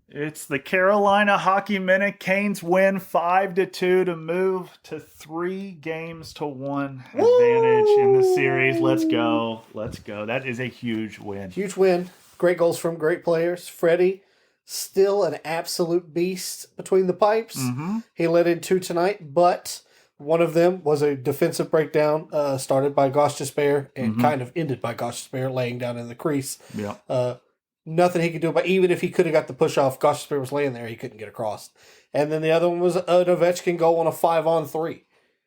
It's the Carolina Hockey Minute. Canes win 5-2 to move to 3-1 advantage in the series. Let's go. Let's go. That is a huge win. Huge win. Great goals from great players. Freddie, still an absolute beast between the pipes. Mm-hmm. He led in 2 tonight, but one of them was a defensive breakdown started by Gosh Despair and kind of ended by Gosh Despair laying down in the crease. Yeah. Nothing he could do, but even if he could have got the push off, Gosh Despair was laying there, he couldn't get across. And then the other one was an Ovechkin goal on a 5-on-3.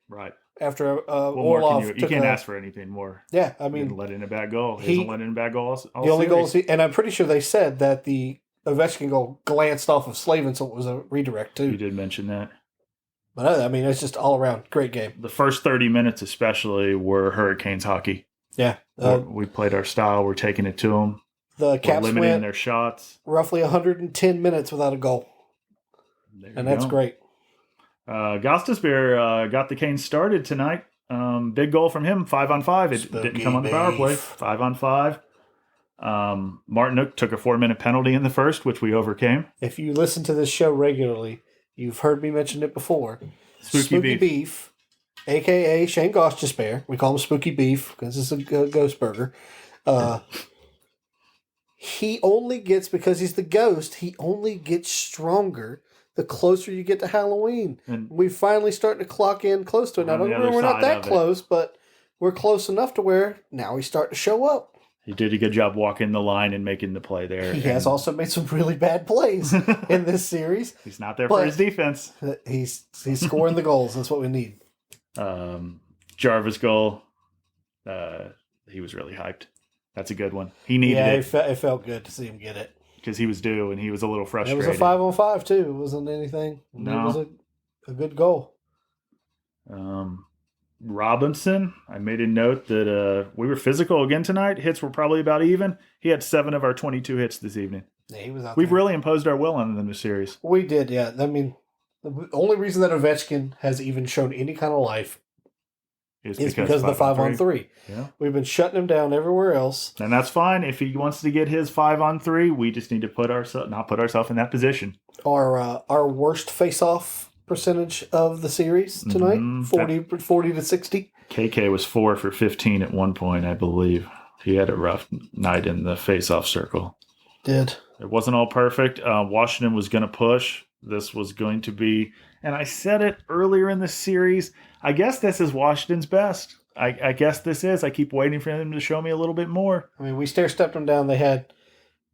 Right. After Orlov you can't ask for anything more. Yeah, I mean, he didn't let in a bad goal. He hasn't let in a bad goal all the only series. goals, and I'm pretty sure they said that the Ovechkin goal glanced off of Slavin, so it was a redirect too. You did mention that. But I mean, it's just all around great game. The first 30 minutes especially were Hurricanes hockey. Yeah. We played our style. We're taking it to them. The Caps limiting went their shots. roughly 110 minutes without a goal. And that's great. Gostisbehere got the Canes started tonight. Big goal from him, 5-on-5. It didn't come on the power play. 5-on-5. Martinook took a 4-minute penalty in the first, which we overcame. If you listen to this show regularly, you've heard me mention it before. Spooky Beef, a.k.a. Shane Gostisbehere. We call him Spooky Beef because it's a ghost burger. He only gets, because he's the ghost, he only gets stronger the closer you get to Halloween. And we're finally starting to clock in close to it. Now, don't get me wrong, we're not that close, but we're close enough to where now he's starting to show up. He did a good job walking the line and making the play there. He has also made some really bad plays in this series. He's not there for his defense. He's scoring the goals. That's what we need. Jarvis goal, he was really hyped. That's a good one. He needed it. Yeah, it felt good to see him get it. Because he was due and he was a little frustrated. It was a 5-on-5 too. It wasn't anything. No. It was a good goal. Robinson, I made a note that we were physical again tonight. Hits were probably about even. He had 7 of our 22 hits this evening. Yeah, he was out We've there. really imposed our will on them this series. We did, yeah. I mean, the only reason that Ovechkin has even shown any kind of life is because of the 5-on-3. Yeah. We've been shutting him down everywhere else. And that's fine. If he wants to get his 5-on-3, we just need to not put ourselves in that position. Our worst face-off percentage of the series tonight, 40 to 60. KK was 4 for 15 at one point, I believe. He had a rough night in the face-off circle. Did. It wasn't all perfect. Washington was going to push. This was going to be, and I said it earlier in the series, I guess this is Washington's best. I guess this is. I keep waiting for them to show me a little bit more. I mean, we stair-stepped them down. They had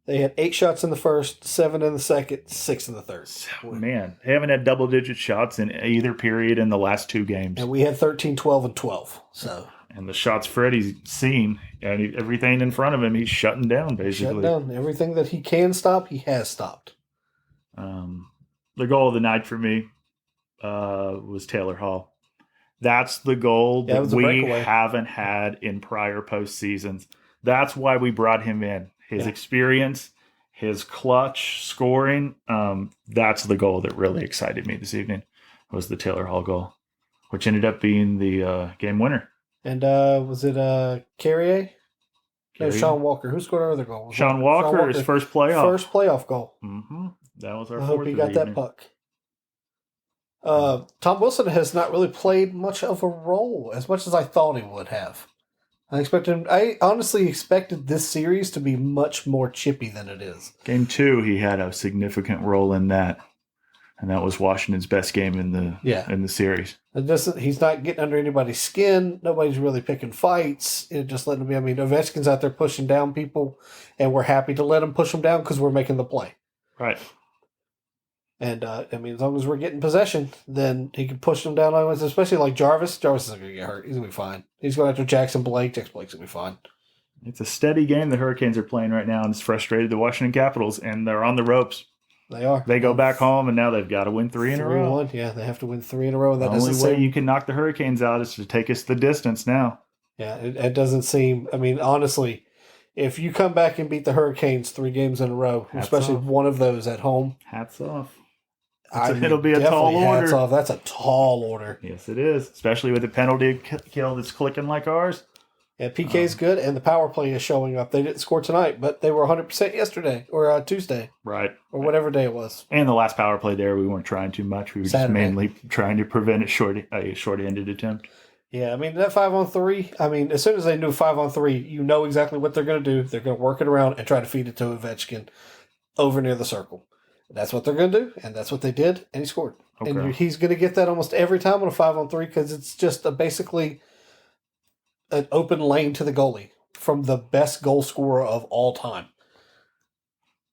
8 shots in the first, 7 in the second, 6 in the third. Man, they haven't had double-digit shots in either period in the last 2 games. And we had 13, 12, and 12. So. And the shots Freddie's seen, and everything in front of him, he's shutting down, basically. Shutting down. Everything that he can stop, he has stopped. The goal of the night for me was Taylor Hall. That's the goal that we haven't had in prior postseasons. That's why we brought him in. His experience, his clutch scoring, that's the goal that really excited me this evening, was the Taylor Hall goal, which ended up being the game winner. And was it Carrier? No, Sean Walker. Who scored our other goal? Sean Walker, his first playoff. First playoff goal. Mm-hmm. That was our fourth. I hope he got that puck. Tom Wilson has not really played much of a role, as much as I thought he would have. I honestly expected this series to be much more chippy than it is. Game 2, he had a significant role in that, and that was Washington's best game in the series. He's not getting under anybody's skin. Nobody's really picking fights. Just letting him be. I mean, Ovechkin's out there pushing down people, and we're happy to let him push them down because we're making the play. Right. And, I mean, as long as we're getting possession, then he can push them down, especially like Jarvis. Jarvis isn't going to get hurt. He's going to be fine. He's going after Jackson Blake. Jackson Blake's going to be fine. It's a steady game the Hurricanes are playing right now, and it's frustrated the Washington Capitals, and they're on the ropes. They are. They go back home, and now they've got to win 3 in a row. 3-1. Yeah, they have to win 3 in a row. And that the only way you can knock the Hurricanes out is to take us the distance now. Yeah, it doesn't seem... I mean, honestly, if you come back and beat the Hurricanes 3 games in a row, especially one of those at home... Hats off. It'll be a tall order. Hats off. That's a tall order. Yes, it is. Especially with a penalty kill that's clicking like ours. Yeah, PK's good, and the power play is showing up. They didn't score tonight, but they were 100% yesterday or Tuesday. Right. Or whatever day it was. And the last power play there, we weren't trying too much. We were just mainly trying to prevent a short-ended attempt. Yeah, I mean, that 5-on-3, I mean, as soon as they do 5-on-3, you know exactly what they're going to do. They're going to work it around and try to feed it to Ovechkin over near the circle. That's what they're going to do, and that's what they did, and he scored. Okay. And he's going to get that almost every time on a 5-on-3 because it's just basically an open lane to the goalie from the best goal scorer of all time.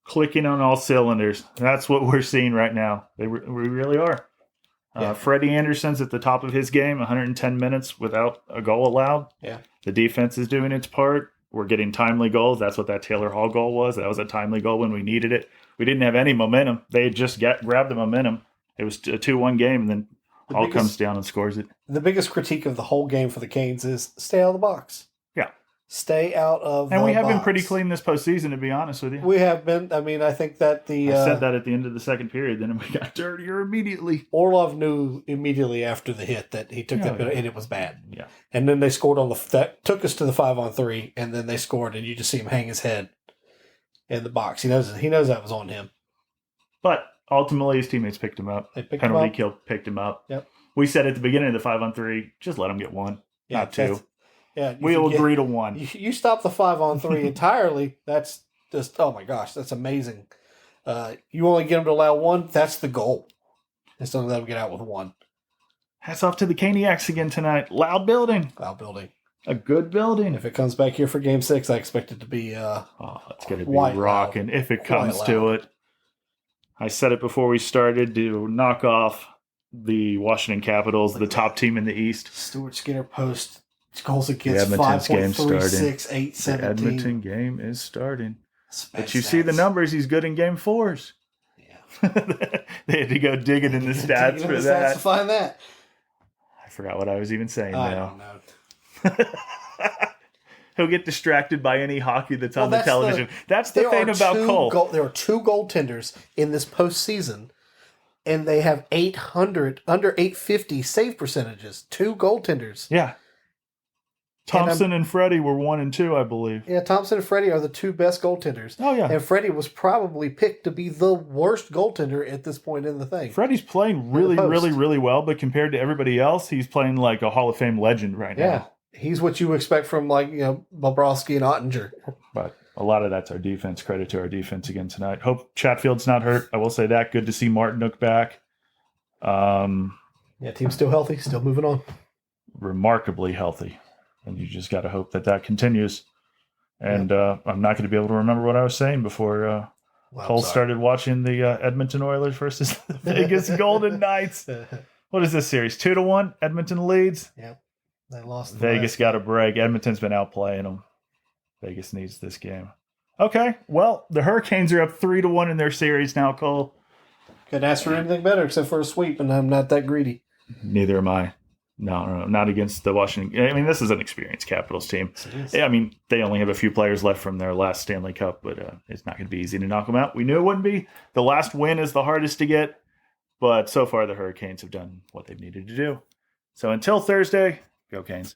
Clicking on all cylinders. That's what we're seeing right now. We really are. Yeah. Freddie Anderson's at the top of his game, 110 minutes without a goal allowed. Yeah. The defense is doing its part. We're getting timely goals. That's what that Taylor Hall goal was. That was a timely goal when we needed it. We didn't have any momentum. They had just grabbed the momentum. It was a 2-1 game, and then Hall comes down and scores it. The biggest critique of the whole game for the Canes is stay out of the box. Yeah. Stay out of the box. And we have been pretty clean this postseason, to be honest with you. We have been. I mean, I think that I said that at the end of the second period, then we got dirtier immediately. Orlov knew immediately after the hit that he took and it was bad. Yeah. And then they scored that took us to the 5-on-3, and then they scored, and you just see him hang his head in the box. He knows that was on him. But ultimately, his teammates picked him up. Penalty kill picked him up. Yep. We said at the beginning of the 5-on-3, just let him get one, not two. Yeah, we'll agree to one. You stop the 5-on-3 entirely. That's just, oh my gosh, that's amazing. You only get them to allow one. That's the goal. Instead of let them get out with one. Hats off to the Caniacs again tonight. Loud building. Loud building. A good building. If it comes back here for Game 6, I expect it to be it's going to be rocking if it comes to it. I said it before we started to knock off the Washington Capitals, the top team in the East. Stuart Skinner post goals against 5.36, The Edmonton game is starting. But you see the numbers, he's good in Game 4s. Yeah. They had to go digging in the stats for that. To find that. I forgot what I was even saying I now. don't know. He'll get distracted by any hockey that's on the television. That's the thing about Cole. There are two goaltenders in this postseason, and they have under 850 save percentages. Two goaltenders. Yeah. Thompson and Freddie were 1 and 2, I believe. Yeah, Thompson and Freddie are the two best goaltenders. Oh, yeah. And Freddie was probably picked to be the worst goaltender at this point in the thing. Freddie's playing really, really, really well, but compared to everybody else, he's playing like a Hall of Fame legend right now. Yeah. He's what you expect from, Bobrovsky and Ottinger. But a lot of that's our defense. Credit to our defense again tonight. Hope Chatfield's not hurt. I will say that. Good to see Martinook back. Team's still healthy. Still moving on. Remarkably healthy. And you just got to hope that continues. And I'm not going to be able to remember what I was saying before Cole started watching the Edmonton Oilers versus the Vegas Golden Knights. What is this series? 2-1? Edmonton leads? Yep. They lost. Vegas got a break. Edmonton's been outplaying them. Vegas needs this game. Okay, well, the Hurricanes are up 3-1 in their series now, Cole. Couldn't ask for anything better except for a sweep, and I'm not that greedy. Neither am I. No, not against the Washington. I mean, this is an experienced Capitals team. I mean, they only have a few players left from their last Stanley Cup, but it's not going to be easy to knock them out. We knew it wouldn't be. The last win is the hardest to get, but so far the Hurricanes have done what they've needed to do. So until Thursday, go Canes.